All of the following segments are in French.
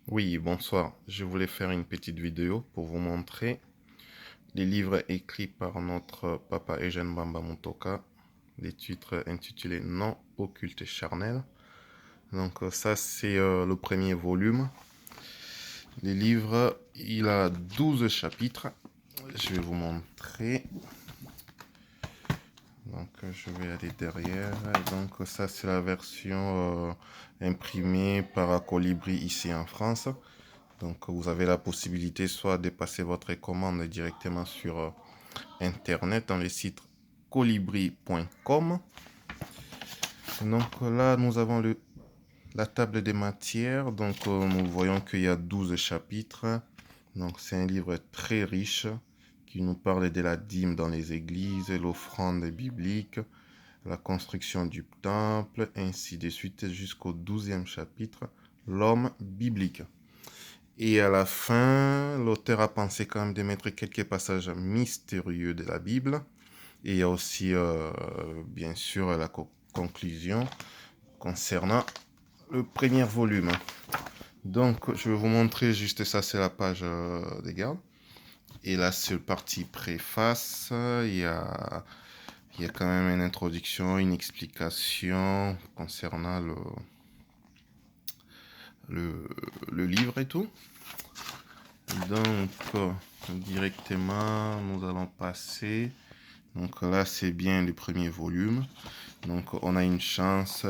Oui, bonsoir. Je voulais faire une petite vidéo pour vous montrer les livres écrits par notre papa Eugène Bamba Mutoka, les titres intitulés Non occulte et charnel. Donc ça c'est le premier volume. Les livres, il a 12 chapitres. Je vais vous montrer. Donc je vais aller derrière. Donc ça c'est la version imprimée par Colibri ici en France. Donc vous avez la possibilité soit de passer votre commande directement sur internet dans le site colibri.com. Donc là nous avons la table des matières. Donc nous voyons qu'il y a 12 chapitres. Donc c'est un livre très riche qui nous parle de la dîme dans les églises, l'offrande biblique, la construction du temple, ainsi de suite jusqu'au 12e chapitre, l'homme biblique. Et à la fin, l'auteur a pensé quand même de mettre quelques passages mystérieux de la Bible. Et il y a aussi, bien sûr, la conclusion concernant le premier volume. Donc, je vais vous montrer juste ça, c'est la page des gardes. Et là, c'est le parti préface. Il y a quand même une introduction, une explication concernant le livre et tout. Donc, directement, nous allons passer. Donc là, c'est bien le premier volume. Donc, on a une chance.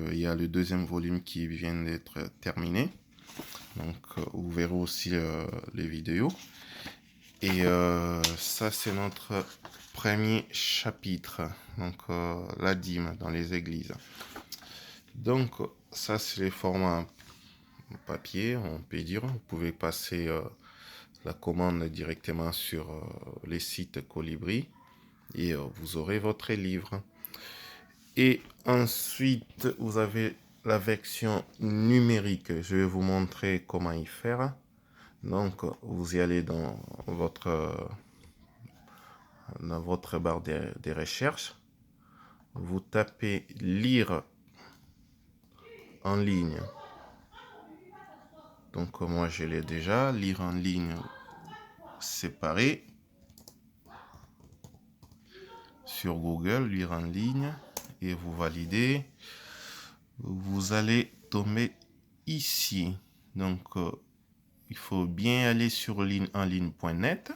Il y a le deuxième volume qui vient d'être terminé. Donc, vous verrez aussi les vidéos. Et ça, c'est notre premier chapitre. Donc, la dîme dans les églises. Donc, ça, c'est les formats papier, on peut dire. Vous pouvez passer la commande directement sur les sites Colibri et vous aurez votre livre. Et ensuite, vous avez la version numérique. Je vais vous montrer comment y faire. Donc, vous y allez dans votre barre des recherches. Vous tapez lire en ligne. Donc, moi, je l'ai déjà. Lire en ligne séparé. Sur Google, lire en ligne. Et vous validez. Vous allez tomber ici. Donc, il faut bien aller sur enligne.net.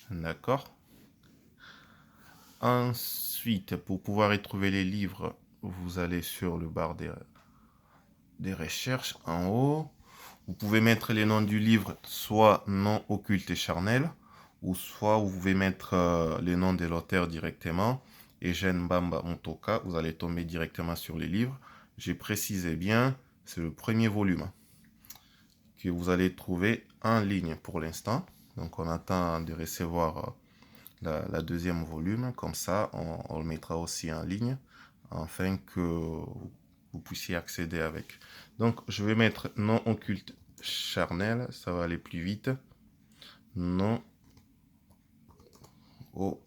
D'accord. Ensuite, pour pouvoir y trouver les livres, vous allez sur le barre des recherches en haut. Vous pouvez mettre les noms du livre, soit non occulte et charnel, ou soit vous pouvez mettre les noms de l'auteur directement. Eugène Bamba Mutoka, vous allez tomber directement sur les livres. J'ai précisé bien, c'est le premier volume que vous allez trouver en ligne pour l'instant. Donc on attend de recevoir la deuxième volume, comme ça on le mettra aussi en ligne afin que vous puissiez accéder avec. Donc je vais mettre non occulte charnel, ça va aller plus vite. Non occulte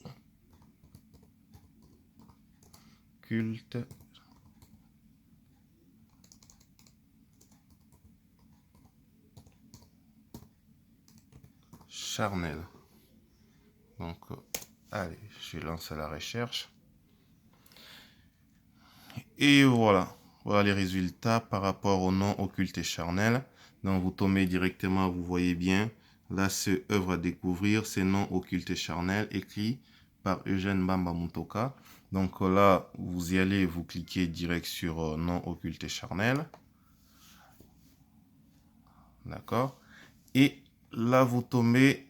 charnel. Donc allez, je lance la recherche. Et voilà. Voilà les résultats par rapport au nom occulte et charnel. Donc vous tombez directement, vous voyez bien. Là, c'est œuvre à découvrir, c'est nom occulte et charnel, écrit par Eugène Bamba Mutoka. Donc là, vous y allez, vous cliquez direct sur nom occulte et charnel. D'accord. Et là, vous tombez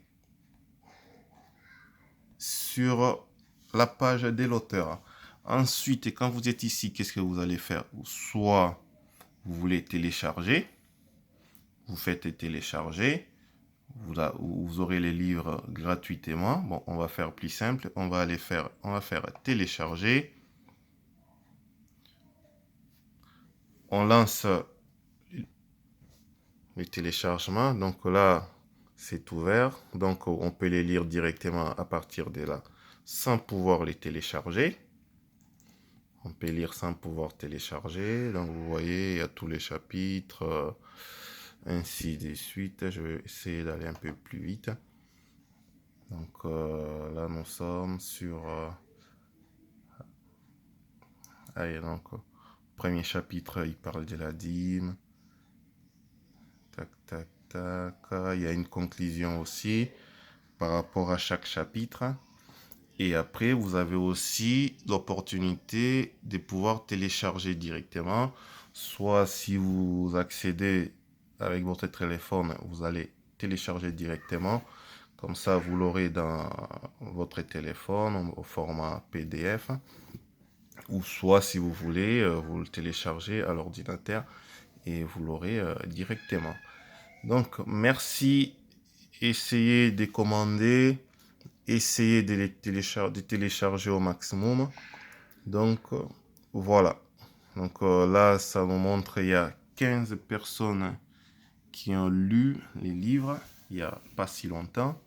sur la page de l'auteur. Ensuite, quand vous êtes ici, qu'est-ce que vous allez faire? Soit vous voulez télécharger, vous faites télécharger, vous aurez les livres gratuitement. Bon, on va faire plus simple, on va faire télécharger. On lance le téléchargement, donc là, c'est ouvert, donc on peut les lire directement à partir de là, sans pouvoir les télécharger. On peut lire sans pouvoir télécharger. Donc vous voyez, il y a tous les chapitres. ainsi de suite. Je vais essayer d'aller un peu plus vite. Donc là, nous sommes sur... allez, donc, premier chapitre, il parle de la dîme. Tac, tac, tac. Il y a une conclusion aussi par rapport à chaque chapitre. Et après, vous avez aussi l'opportunité de pouvoir télécharger directement. Soit si vous accédez avec votre téléphone, vous allez télécharger directement. Comme ça, vous l'aurez dans votre téléphone au format PDF. Ou soit, si vous voulez, vous le téléchargez à l'ordinateur et vous l'aurez directement. Donc, merci. Essayez de commander. Essayez de télécharger au maximum. Donc, voilà. Donc là, ça nous montre il y a 15 personnes qui ont lu les livres il n'y a pas si longtemps.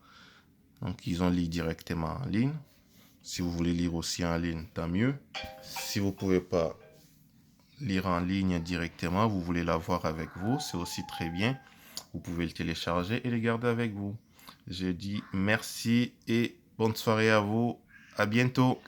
Donc, ils ont lu directement en ligne. Si vous voulez lire aussi en ligne, tant mieux. Si vous ne pouvez pas lire en ligne directement, vous voulez l'avoir avec vous, c'est aussi très bien. Vous pouvez le télécharger et le garder avec vous. Je dis merci et bonne soirée à vous. À bientôt.